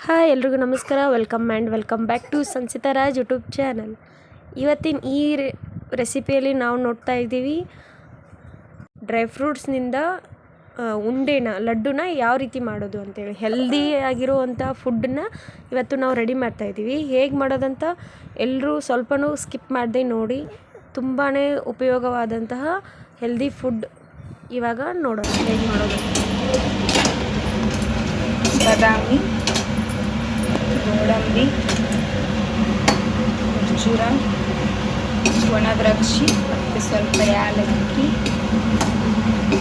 Hi ಎಲ್ರಿಗೂ ನಮಸ್ಕಾರ. Welcome back to Sanchita Raj YouTube channel. ಇವತ್ತಿನ ಈ ರೆಸಿಪಿಯಲ್ಲಿ ನಾವು ನೋಡ್ತಾ ಇದ್ದೀವಿ ಡ್ರೈ ಫ್ರೂಟ್ಸ್ನಿಂದ ಲಡ್ಡುನ ಯಾವ ರೀತಿ ಮಾಡೋದು ಅಂತೇಳಿ. ಹೆಲ್ದಿ ಆಗಿರುವಂಥ ಫುಡ್ಡನ್ನ ಇವತ್ತು ನಾವು ರೆಡಿ ಮಾಡ್ತಾ ಇದ್ದೀವಿ. ಹೇಗೆ ಮಾಡೋದಂತ ಎಲ್ಲರೂ ಸ್ವಲ್ಪನೂ ಸ್ಕಿಪ್ ಮಾಡದೆ ನೋಡಿ. ತುಂಬಾ ಉಪಯೋಗವಾದಂತಹ ಹೆಲ್ದಿ ಫುಡ್ ಇವಾಗ ನೋಡೋಣ ಹೇಗೆ ಮಾಡೋದು. ಬಾದಾಮಿ, ಗೋಡಂಬಿ, ಖರ್ಜೂರ, ಒಣ ದ್ರಾಕ್ಷಿ ಮತ್ತು ಸ್ವಲ್ಪ ಯಾಲಕ್ಕಿ,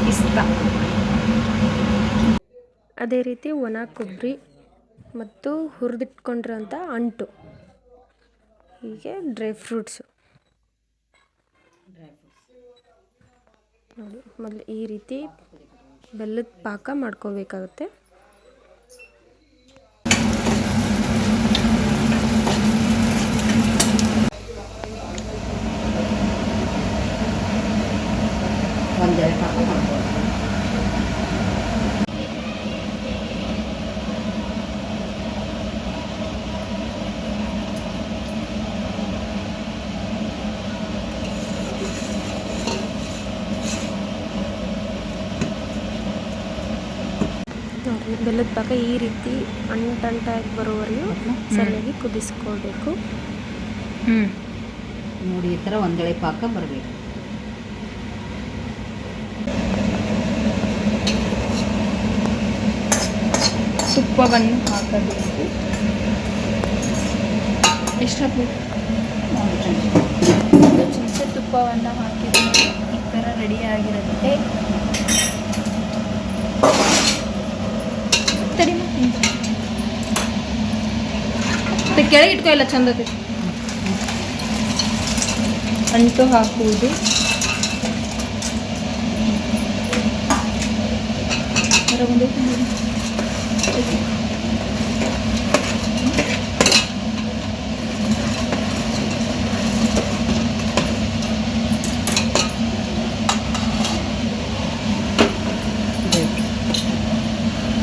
ಪಿಸ್ತಾ, ಅದೇ ರೀತಿ ಒಣ ಕೊಬ್ಬರಿ ಮತ್ತು ಹುರಿದಿಟ್ಕೊಂಡಿರೋಂಥ ಅಂಟು, ಹೀಗೆ ಡ್ರೈ ಫ್ರೂಟ್ಸು ನೋಡಿ. ಮೊದಲು ಈ ರೀತಿ ಬೆಲ್ಲದ ಪಾಕ ಮಾಡ್ಕೋಬೇಕಾಗುತ್ತೆ. ಒಂದೆರಡು ಪಾಕ ಮಾಡ್ಬೋದು. ನೋಡಿ, ಬೆಲ್ಲದ ಪಾಕ ಈ ರೀತಿ ಅಂಟಾಗಿ ಬರೋವರೆಗೂ ಸರಿಯಾಗಿ ಕುದಿಸ್ಕೊಳ್ಬೇಕು. ನೋಡಿ, ಈ ಥರ ಒಂದೆಳೆ ಪಾಕ ಬರಬೇಕು. ತುಪ್ಪವನ್ನು ಹಾಕಬೇಕು. ಎಷ್ಟು ಹಾಕಬೇಕು? ಒಂದು ಚಮಚ ತುಪ್ಪವನ್ನು ಹಾಕಿದರೆ ಈ ಥರ ರೆಡಿಯಾಗಿರುತ್ತೆ. ಕೆಳಗೆ ಇಟ್ಕೊ, ಇಲ್ಲ ಚಂದ ಅಂಟು ಹಾಕುವುದು.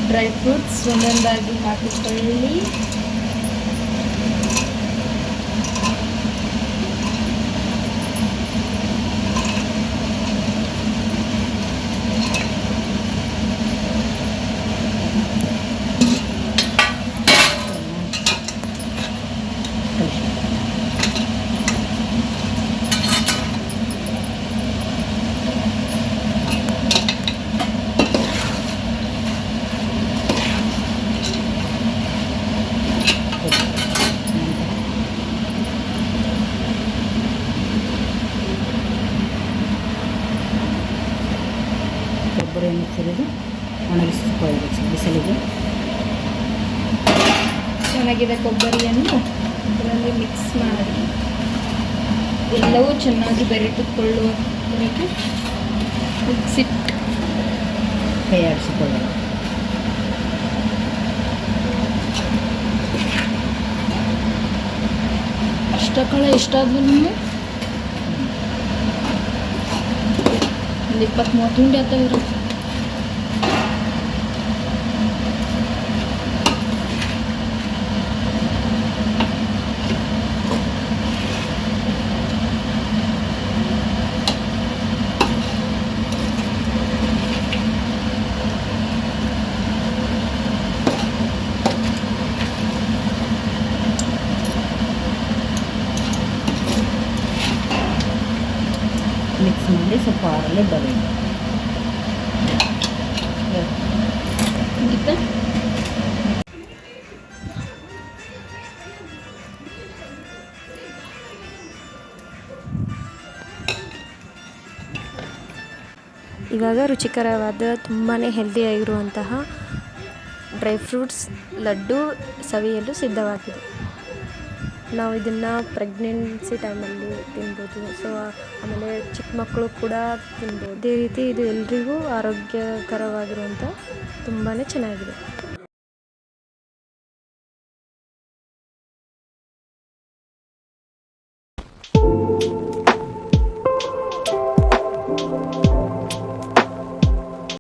ಡ್ರೈ ಫ್ರೂಟ್ಸ್ ಒಂದೊಂದಾಗಿ ಹಾಕಿಕೊಳ್ಳಿ. ಕೊಬ್ಬರಿಯನ್ನು ಸುರಿದು ಒಣಗಿಸಿಕೊಳ್ಳಬೇಕು ಬಿಸಿಲಿಗೆ. ಒಣಗಿದ ಕೊಬ್ಬರಿಯನ್ನು ಅದರಲ್ಲಿ ಮಿಕ್ಸ್ ಮಾಡಿ ಎಲ್ಲವೂ ಚೆನ್ನಾಗಿ ಬೆರೆತುಕೊಳ್ಳುವವರೆಗೂ ಮಿಕ್ಸಿಟ್ ಕೈ ಆಡಿಸಿಕೊಳ್ಳಬೇಕು. ಅಷ್ಟಕ್ಕಳ ಎಷ್ಟಾದ್ರೂ ಒಂದು 20-30 ಉಂಡೆ ಆಗ್ತವೆ ಇರುತ್ತೆ. ಮಿಕ್ಸ್ ಮಾಡಿ ಸ್ವಲ್ಪ ಆರಲ್ಲೇ ಬರಬೇಕು. ಇವಾಗ ರುಚಿಕರವಾದ ತುಂಬಾ ಹೆಲ್ದಿಯಾಗಿರುವಂತಹ ಡ್ರೈ ಫ್ರೂಟ್ಸ್ ಲಡ್ಡು ಸವಿಯಲು ಸಿದ್ಧವಾಗಿದೆ. ನಾವು ಇದನ್ನು ಪ್ರೆಗ್ನೆನ್ಸಿ ಟೈಮಲ್ಲಿ ತಿನ್ಬೋದು. ಸೊ ಆಮೇಲೆ ಚಿಕ್ಕ ಮಕ್ಕಳು ಕೂಡ ತಿನ್ಬೋದು. ಇದೇ ರೀತಿ ಇದು ಎಲ್ರಿಗೂ ಆರೋಗ್ಯಕರವಾಗಿರುವಂಥ ತುಂಬಾ ಚೆನ್ನಾಗಿದೆ.